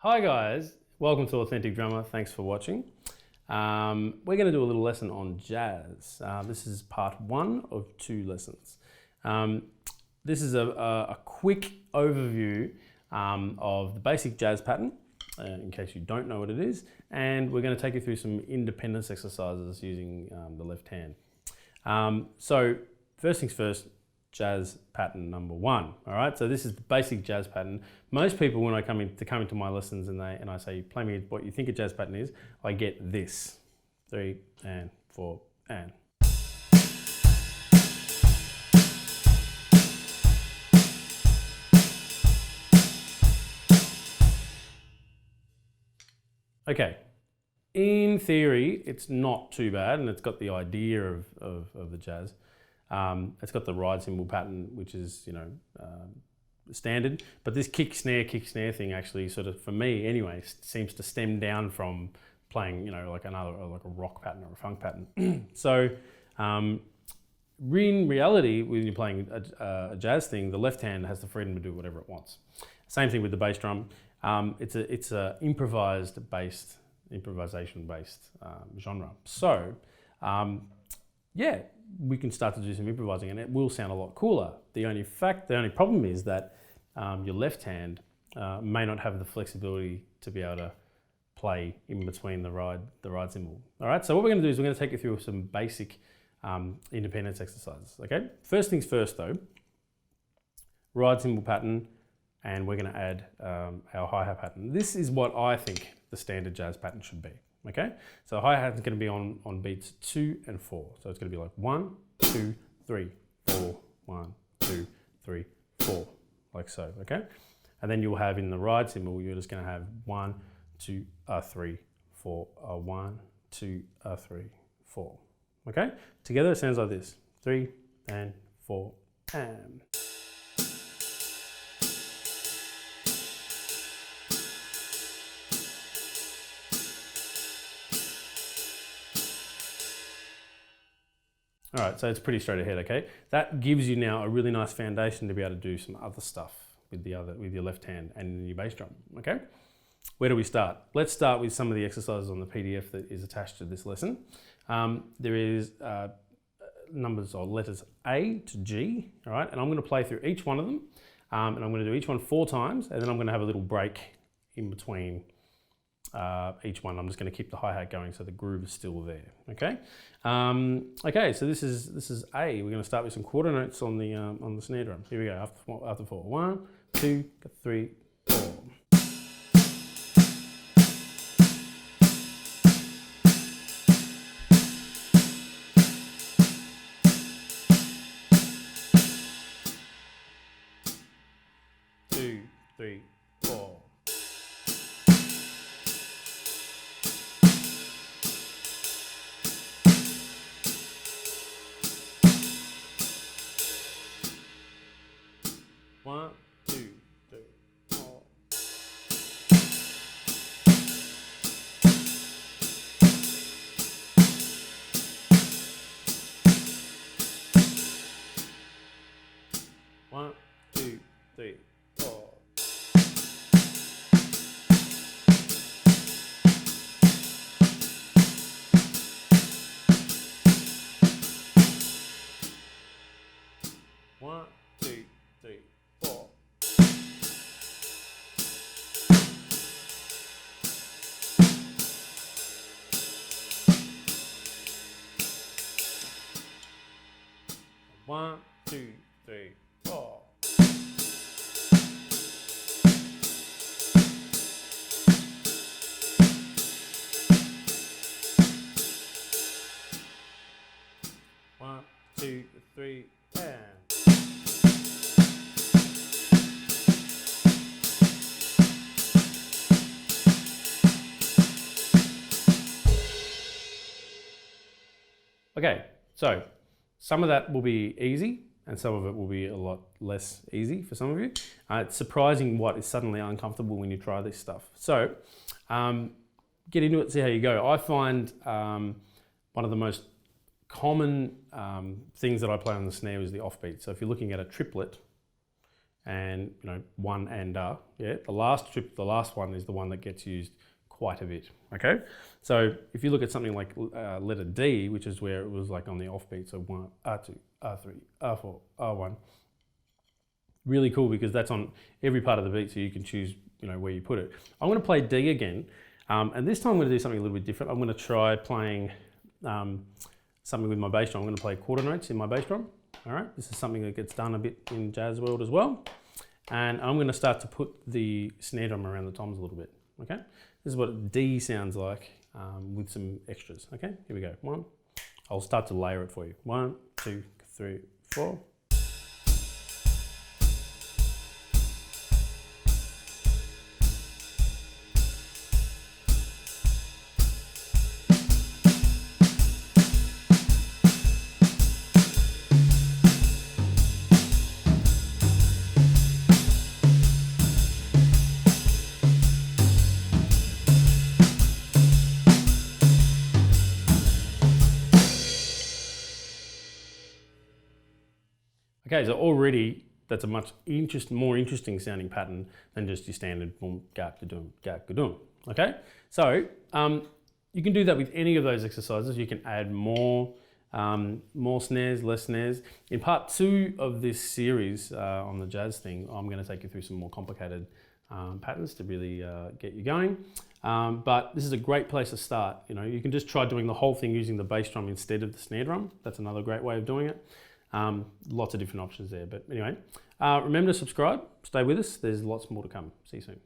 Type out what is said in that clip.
Hi guys, welcome to Authentic Drummer. Thanks for watching. We're going to do a little lesson on jazz. This is part 1 of 2 lessons. This is a quick overview of the basic jazz pattern, in case you don't know what it is, and we're going to take you through some independence exercises using the left hand. So first things first, jazz pattern number 1. All right, so this is the basic jazz pattern. Most people, when I come into my lessons and I say, play me what you think a jazz pattern is, I get this: 3 and 4 and. Okay, in theory, it's not too bad, and it's got the idea of the jazz. It's got the ride cymbal pattern, which is, standard, but this kick snare thing actually sort of, for me anyway, seems to stem down from playing, like a rock pattern or a funk pattern. So in reality, when you're playing a jazz thing, the left hand has the freedom to do whatever it wants. Same thing with the bass drum. It's a improvisation based genre. So yeah, we can start to do some improvising and it will sound a lot cooler. The only problem is that your left hand may not have the flexibility to be able to play in between the ride cymbal. All right, so what we're going to do is we're going to take you through some basic independence exercises. Okay, first things first though, ride cymbal pattern, and we're going to add our hi-hat pattern. This is what I think the standard jazz pattern should be. Okay, so hi-hat is going to be on beats 2 and 4. So it's going to be like 1, 2, 3, 4, 1, 2, 3, 4, like so. Okay, and then you'll have in the ride cymbal, you're just going to have 1, 2, 3, 4, 1, 2, 3, 4. Okay, together it sounds like this: 3 and 4 and. All right, so it's pretty straight ahead, okay? That gives you now a really nice foundation to be able to do some other stuff with your left hand and your bass drum, okay? Where do we start? Let's start with some of the exercises on the PDF that is attached to this lesson. There is numbers or letters A to G, all right? And I'm gonna play through each one of them, and I'm gonna do each one 4 times, and then I'm gonna have a little break in between each one. I'm just going to keep the hi-hat going so the groove is still there. Okay. Okay. So this is A. We're going to start with some quarter notes on the snare drum. Here we go. After 4. 1, 2, 3, 4. One, two, three, 4. One, two, three, 4. One, two, three, 4. One, two, three, 4. One, two, three, and. Okay, so some of that will be easy and some of it will be a lot less easy for some of you. It's surprising what is suddenly uncomfortable when you try this stuff. So get into it, see how you go. I find one of the most common things that I play on the snare is the offbeat. So if you're looking at a triplet and one and yeah. The last one is the one that gets used quite a bit. Okay, so if you look at something like letter D, which is where it was like on the offbeat, so 1, R2, R3, R4, R1. Really cool because that's on every part of the beat, so you can choose where you put it. I'm going to play D again, and this time I'm going to do something a little bit different. I'm going to try playing something with my bass drum. I'm going to play quarter notes in my bass drum. All right, this is something that gets done a bit in jazz world as well. And I'm going to start to put the snare drum around the toms a little bit. Okay, this is what D sounds like with some extras. Okay, here we go. One, I'll start to layer it for you. 1, 2, 3, 4. Okay, so already that's a much more interesting sounding pattern than just your standard boom, gap, ga-doom, gap, ga-doom. Okay, so you can do that with any of those exercises. You can add more snares, less snares. In part 2 of this series on the jazz thing, I'm going to take you through some more complicated patterns to really get you going. But this is a great place to start. You can just try doing the whole thing using the bass drum instead of the snare drum. That's another great way of doing it. Lots of different options there. But anyway, remember to subscribe, stay with us. There's lots more to come. See you soon.